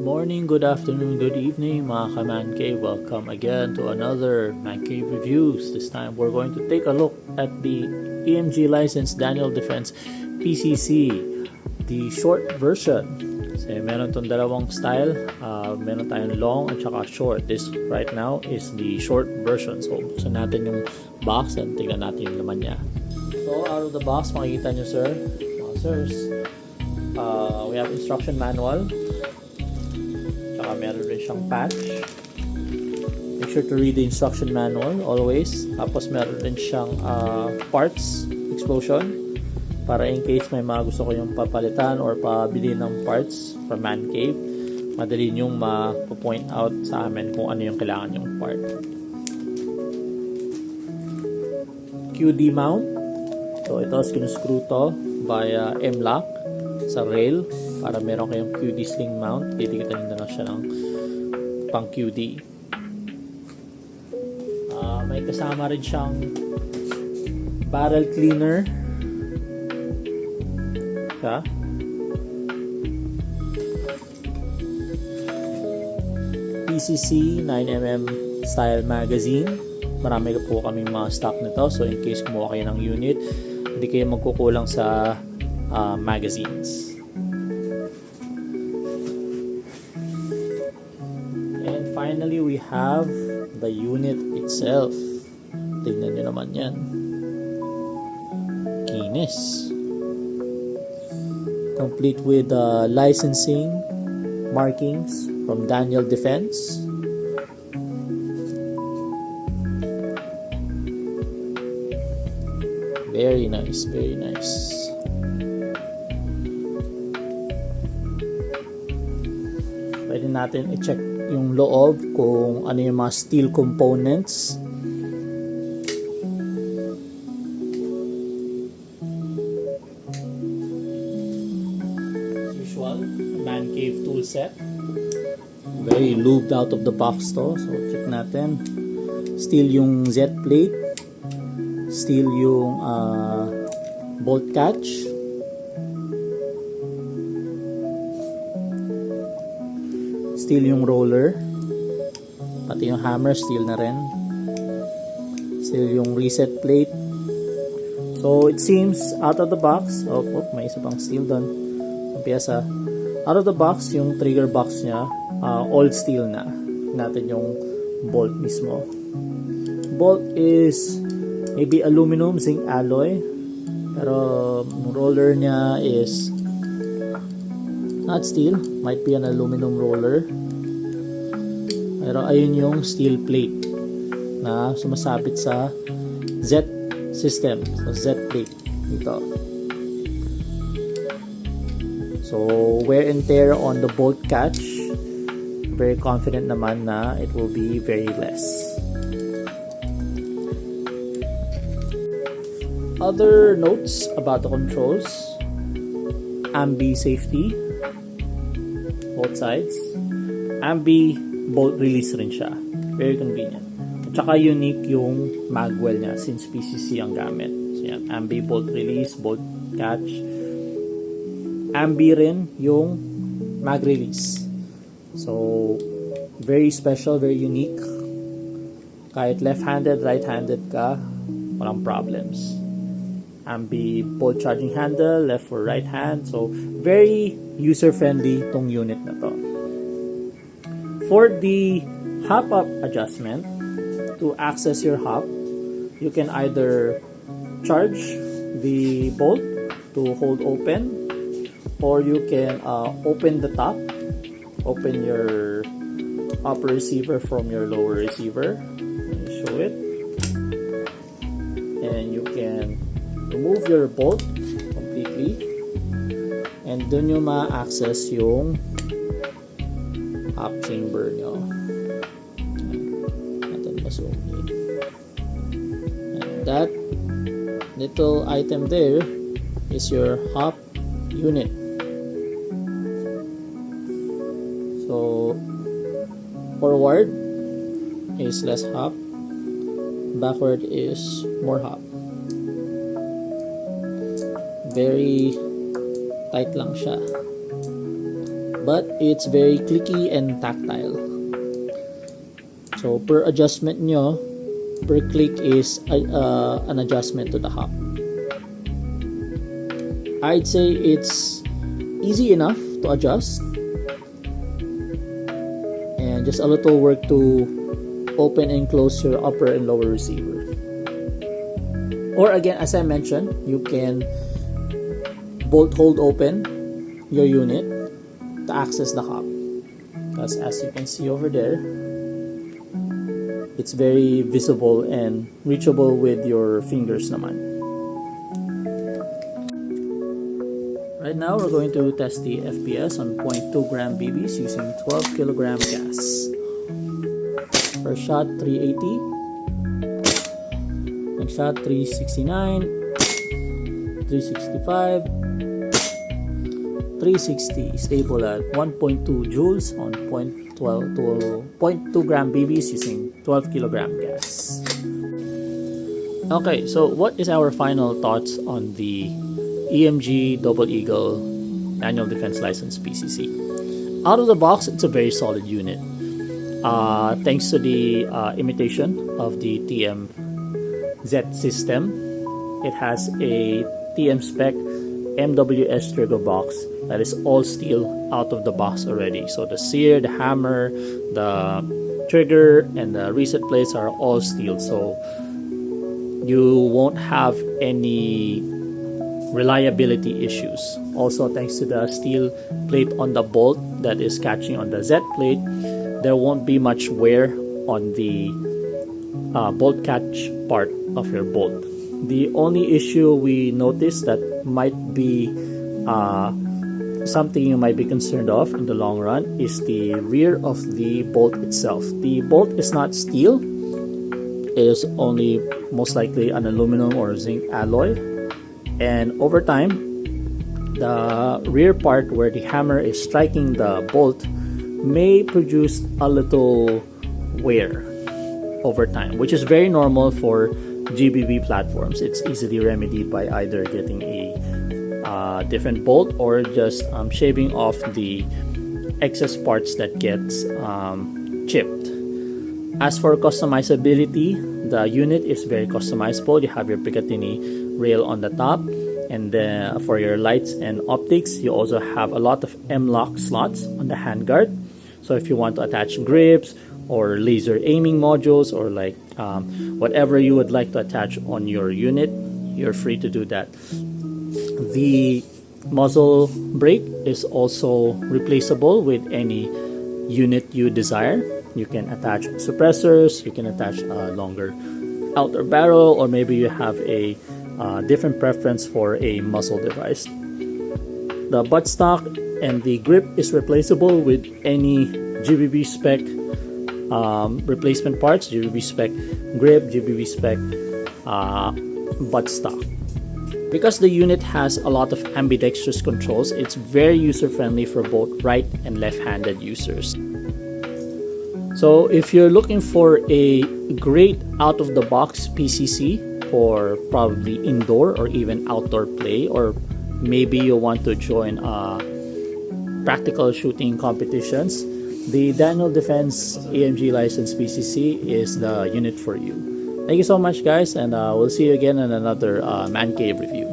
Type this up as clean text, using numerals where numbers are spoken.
morning, good afternoon, good evening mga ka-Man Cave. Welcome again to another Man Cave Reviews. This time we're going to take a look at the EMG licensed Daniel Defense PCC, the short version. So meron tong dalawang style, meron tayong long at saka short. This right now is the short version. So buksan natin yung box and tingnan natin yung laman niya. So out of the box, makikita nyo sir, mga sirs, we have instruction manual. Tsaka meron rin siyang patch. Make sure to read the instruction manual always. Tapos meron rin siyang parts explosion para in case may mga gusto ko yung papalitan or pabili ng parts from Man Cave, madali nyong ma-point out sa amin kung ano yung kailangan yung part. QD mount. So ito, screw to via M-lock sa rail para meron kayong QD sling mount. Titikitan nyo na lang siya ng pang QD. May kasama rin siyang barrel cleaner siya. PCC 9mm style magazine. Marami po kaming mga stock nito, so in case kumuha kayo ng unit, hindi kayo magkukulang sa magazines. And finally, we have the unit itself. Tignan nyo naman yan. Kinis. Complete with licensing markings from Daniel Defense. Very nice, very nice. Pwede natin i-check yung loob kung ano yung mga steel components. As usual, Man Cave tool set. Very lubed out of the box to. So check natin. Steel yung Z plate. Steel yung bolt catch. Steel yung roller. Pati yung hammer steel na rin. Steel yung reset plate. So it seems out of the box, may isa pang steel doon. Ang piyesa. Out of the box, yung trigger box niya, all steel na. Natin yung bolt mismo. Bolt is maybe aluminum zinc alloy, pero roller niya is not steel, might be an aluminum roller, pero ayun yung steel plate na sumasabit sa Z system, sa Z plate dito. So wear and tear on the bolt catch, very confident naman na it will be very less. Other notes about the controls: ambi safety, both sides. Ambi bolt release rin siya, very convenient. At saka unique yung magwell niya since PCC ang gamit. So yan, ambi bolt release, bolt catch. Ambi rin yung mag release. So very special, very unique. Kahit left-handed, right-handed ka, walang problems. Ambi bolt charging handle, left or right hand. So very user-friendly tong unit na to. For the hop up adjustment, to access your hop, you can either charge the bolt to hold open, or you can open the top, open your upper receiver from your lower receiver. Let me show it. And you can remove your bolt completely, and dun nyo ma-access yung hop chamber nyo. Natin ma-zoom in. And that little item there is your hop unit. So forward is less hop, backward is more hop. Very tight lang siya. but it's very clicky and tactile. So per adjustment nyo, per click is an adjustment to the hop. I'd say it's easy enough to adjust, and just a little work to open and close your upper and lower receiver. Or again, as I mentioned, you can bolt hold open your unit to access the hub, because as you can see over there, it's very visible and reachable with your fingers naman. Right now we're going to test the FPS on 0.2 gram BBs using 12 kilogram gas. First shot 380, next shot 369, 365, 360, stable at 1.2 joules on 0.2 gram BBs using 12 kilogram gas. Okay, so what is our final thoughts on the EMG Double Eagle Manual Defense License PCC? Out of the box, it's a very solid unit. Thanks to the imitation of the TMZ system, it has a TM spec MWS trigger box that is all steel out of the box already. So the sear, the hammer, the trigger, and the reset plates are all steel. So you won't have any reliability issues. Also, thanks to the steel plate on the bolt that is catching on the Z plate, there won't be much wear on the bolt catch part of your bolt. The only issue we noticed that might be something you might be concerned of in the long run is the rear of the bolt itself. The bolt is not steel. It is only most likely an aluminum or zinc alloy. And over time, the rear part where the hammer is striking the bolt may produce a little wear over time, which is very normal for GBB platforms. It's easily remedied by either getting a different bolt or just shaving off the excess parts that gets chipped. As for customizability, the unit is very customizable. You have your Picatinny rail on the top, and then for your lights and optics, you also have a lot of M-lock slots on the handguard. So if you want to attach grips or laser aiming modules or like whatever you would like to attach on your unit, you're free to do that. The muzzle brake is also replaceable with any unit you desire. You can attach suppressors, you can attach a longer outer barrel, or maybe you have a different preference for a muzzle device. The buttstock and the grip is replaceable with any GBB spec replacement parts, GBB spec grip, GBB spec buttstock. Because the unit has a lot of ambidextrous controls, it's very user-friendly for both right and left-handed users. So if you're looking for a great out-of-the-box PCC for probably indoor or even outdoor play, or maybe you want to join practical shooting competitions, the Daniel Defense AMG License PCC is the unit for you. Thank you so much, guys, and we'll see you again in another Man Cave review.